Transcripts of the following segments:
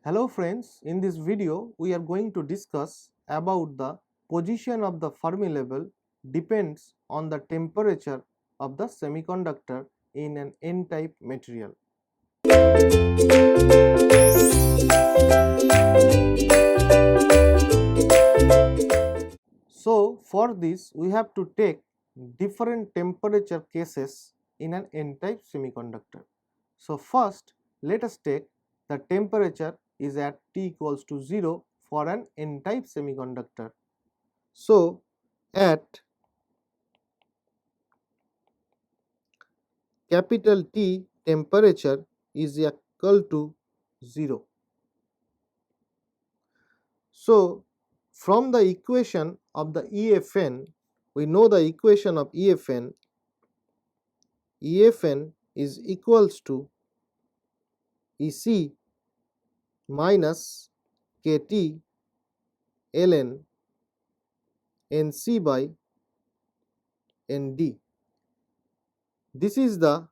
Hello friends, in this video we are going to discuss about the position of the Fermi level depends on the temperature of the semiconductor in an n-type material. So for this we have to take different temperature cases in an n-type semiconductor. So first let us take the temperature is at T equals to 0 for an n-type semiconductor. So at capital T temperature is equal to 0. So from the equation of the EFN, we know the equation of EFN. EFN is equals to EC minus KT ln NC by ND. This is the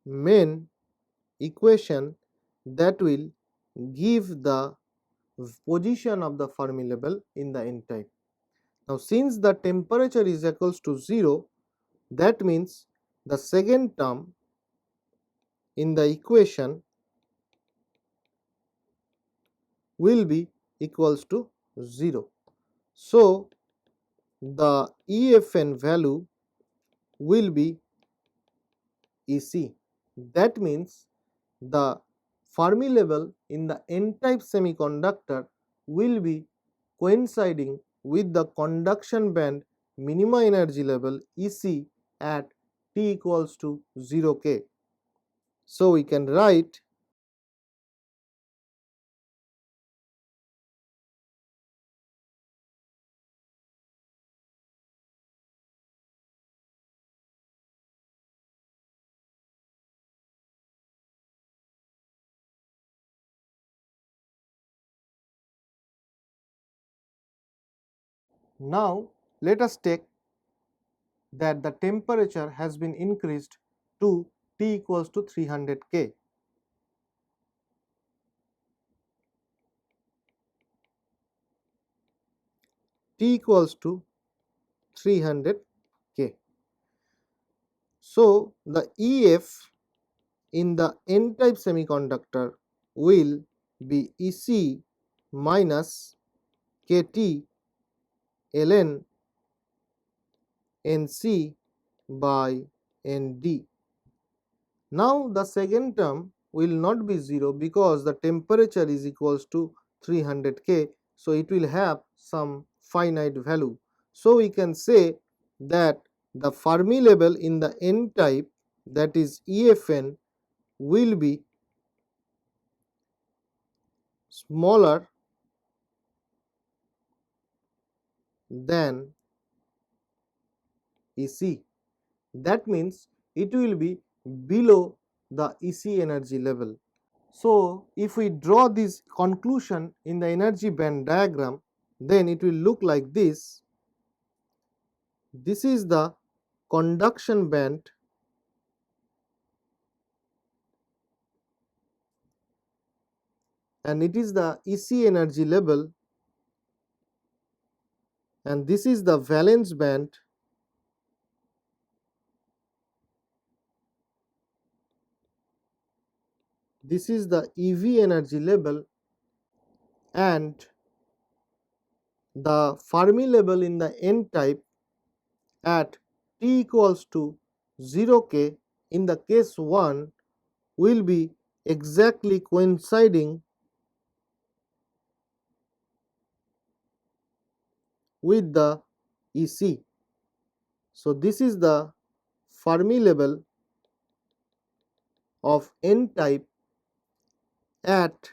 main equation that will give the position of the Fermi level in the n-type. Now since the temperature is equals to 0, that means the second term in the equation will be equals to 0. So the EFN value will be EC. That means the Fermi level in the n-type semiconductor will be coinciding with the conduction band minimum energy level EC at T equals to 0K. So we can write now let us take that the temperature has been increased to T equals to 300 K. T equals to 300 K. So the EF in the n-type semiconductor will be EC minus KT ln NC by ND. Now the second term will not be 0 because the temperature is equals to 300 K, so it will have some finite value. So we can say that the Fermi level in the n-type, that is EFN, will be smaller than EC. That means it will be below the EC energy level. So if we draw this conclusion in the energy band diagram, then it will look like this. This is the conduction band and it is the EC energy level, and this is the valence band, this is the EV energy level, and the Fermi level in the n-type at T equals to 0K in the case 1 will be exactly coinciding with the EC. So this is the Fermi level of n-type at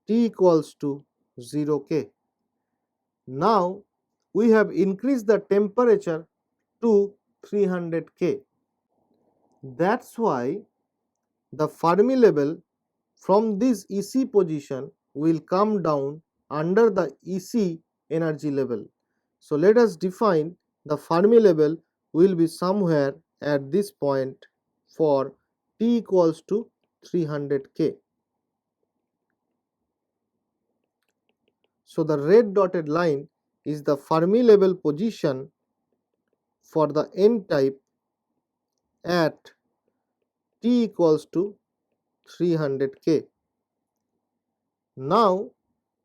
T equals to 0K. Now we have increased the temperature to 300 K. That's why the Fermi level from this EC position will come down under the EC energy level. So let us define the Fermi level will be somewhere at this point for T equals to 300K. So the red dotted line is the Fermi level position for the n type at t equals to 300K. Now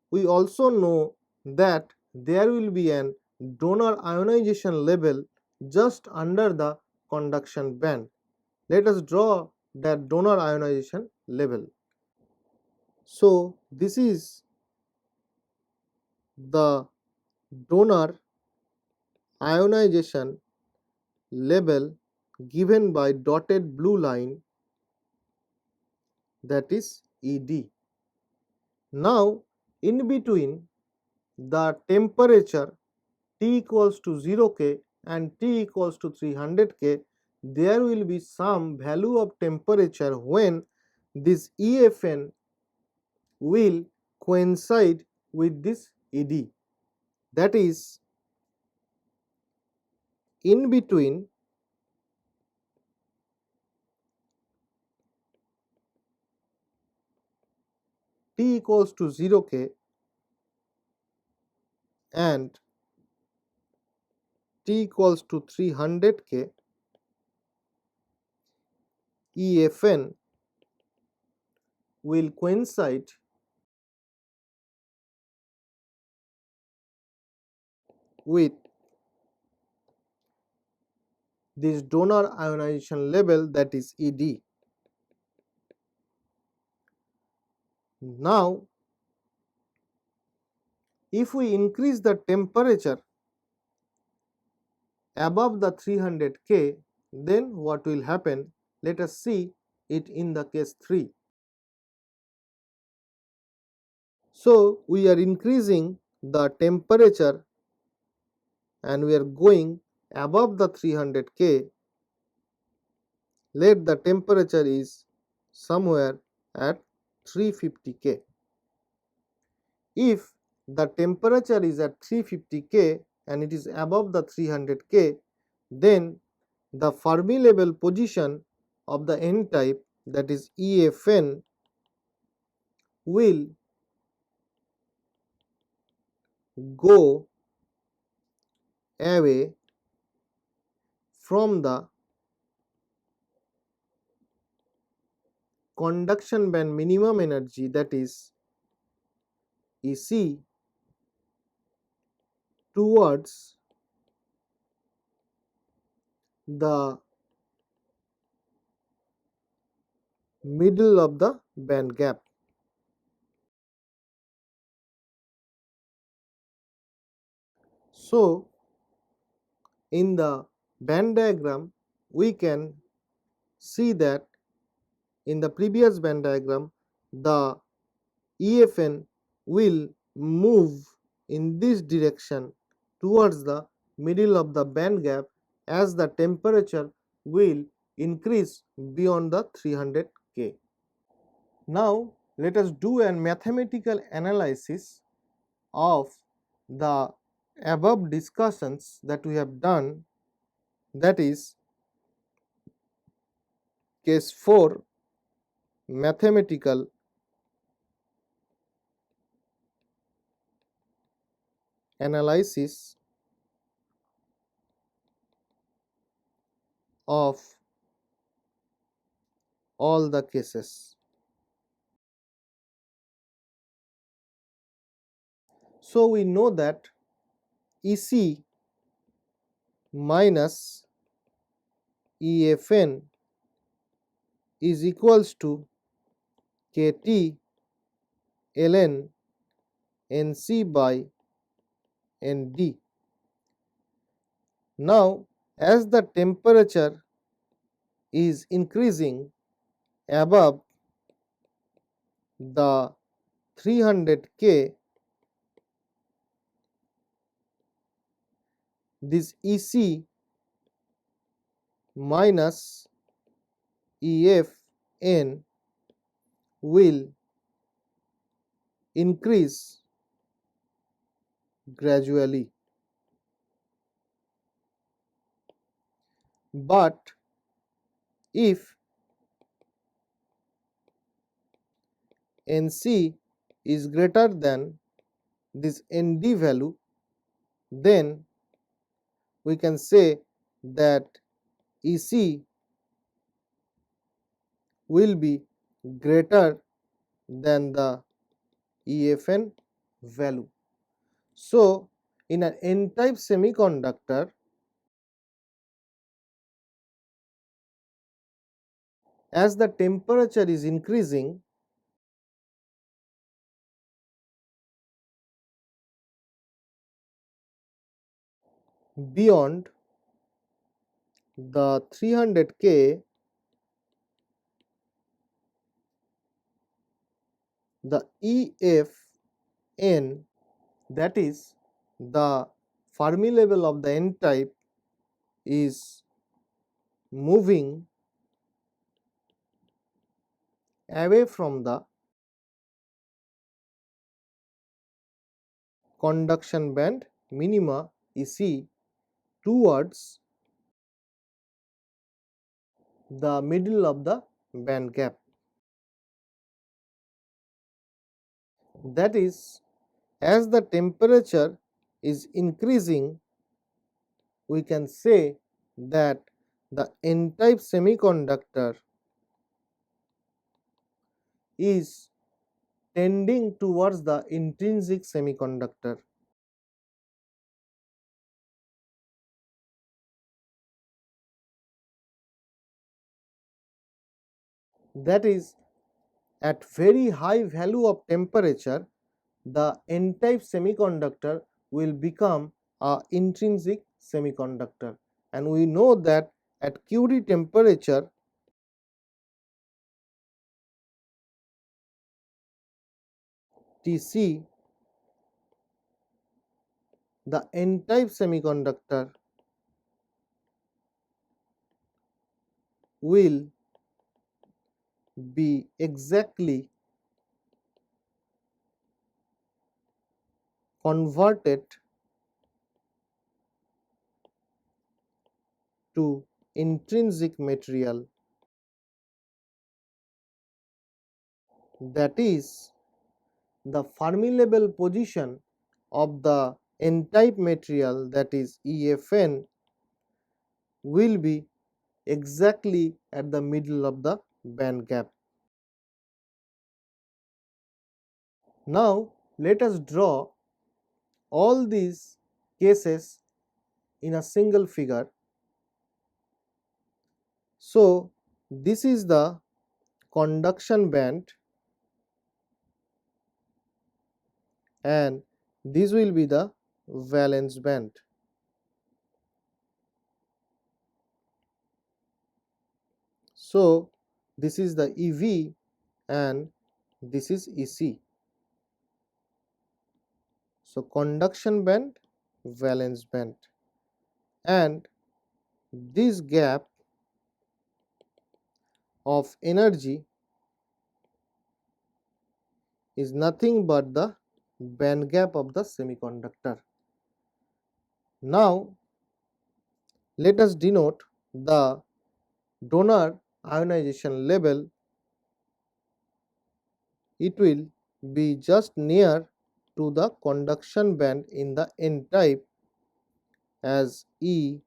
we also know that there will be an donor ionization level just under the conduction band. Let us draw that donor ionization level. So this is the donor ionization level given by dotted blue line, that is ED. Now in between the temperature T equals to 0K and T equals to 300K, there will be some value of temperature when this EFN will coincide with this ED. That is, in between T equals to 0K and T equals to 300K, EFN will coincide with this donor ionization level, that is ED. Now if we increase the temperature above the 300K, then what will happen? Let us see it in the case 3. So we are increasing the temperature and we are going above the 300K. Let the temperature is somewhere at 350K. If the temperature is at 350K and it is above the 300K, then the Fermi level position of the n type, that is EFN, will go away from the conduction band minimum energy, that is EC, towards the middle of the band gap. So in the band diagram we can see that in the previous band diagram the EFN will move in this direction towards the middle of the band gap as the temperature will increase beyond the 300K. Now let us do a mathematical analysis of the above discussions that we have done, that is case 4, mathematical analysis of all the cases. So we know that EC minus EFN is equals to KT ln NC by ND. Now as the temperature is increasing above the 300K, this EC minus EFN will increase gradually. But if Nc is greater than this Nd value, then we can say that Ec will be greater than the EFN value. So, in an N-type semiconductor, as the temperature is increasing, beyond the 300K, the EFN, that is the Fermi level of the N-type, is moving away from the conduction band minima EC towards the middle of the band gap. That is, as the temperature is increasing, we can say that the N-type semiconductor is tending towards the intrinsic semiconductor. That is, at very high value of temperature, the N-type semiconductor will become a intrinsic semiconductor, and we know that at QD temperature, Tc, the N-type semiconductor will be exactly converted to intrinsic material, that is, the Fermi level position of the N-type material, that is EFN, will be exactly at the middle of the band gap. Now, let us draw all these cases in a single figure. So, this is the conduction band and this will be the valence band. So, this is the EV and this is EC. So, conduction band, valence band, and this gap of energy is nothing but the band gap of the semiconductor. Now, let us denote the donor ionization level. It will be just near to the conduction band in the N-type as ED.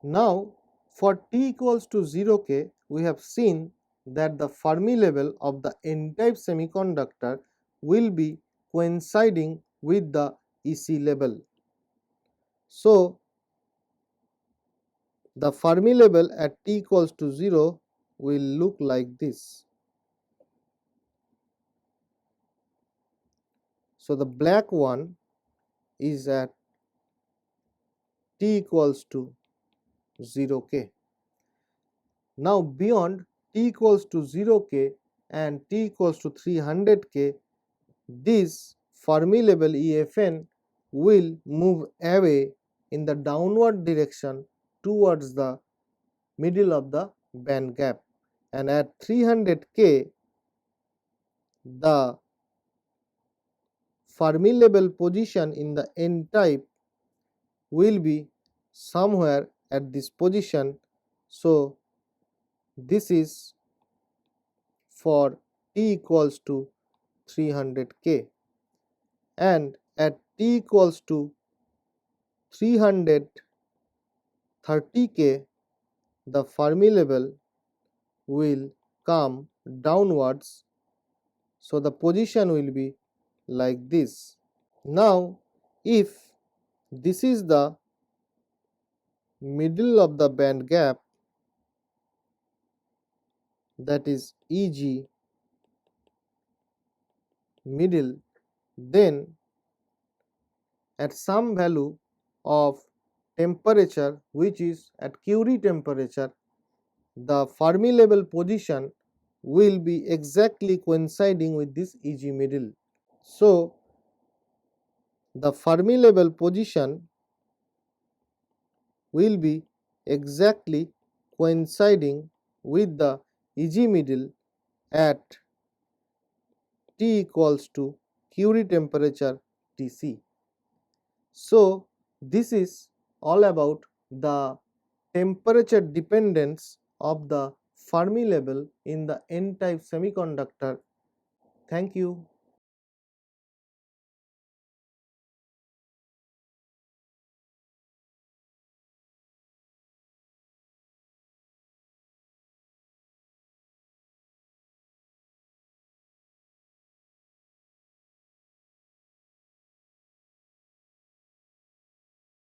Now, for t equals to 0K, we have seen that the Fermi level of the N-type semiconductor will be coinciding with the EC level. So, the Fermi level at t equals to 0 will look like this. So, the black one is at t equals to 0K. Now, beyond t equals to 0K and t equals to 300K, this Fermi level EFN will move away in the downward direction towards the middle of the band gap, and at 300K the Fermi level position in the N-type will be somewhere at this position. So, this is for T equals to 300 K, and at T equals to 330 K, the Fermi level will come downwards, so the position will be like this. Now, if this is the middle of the band gap, that is Eg middle, then at some value of temperature, which is at Curie temperature, the Fermi level position will be exactly coinciding with this Eg middle. So, the Fermi level position will be exactly coinciding with the Eg middle at T equals to Curie temperature Tc. So, this is all about the temperature dependence of the Fermi level in the n-type semiconductor. Thank you.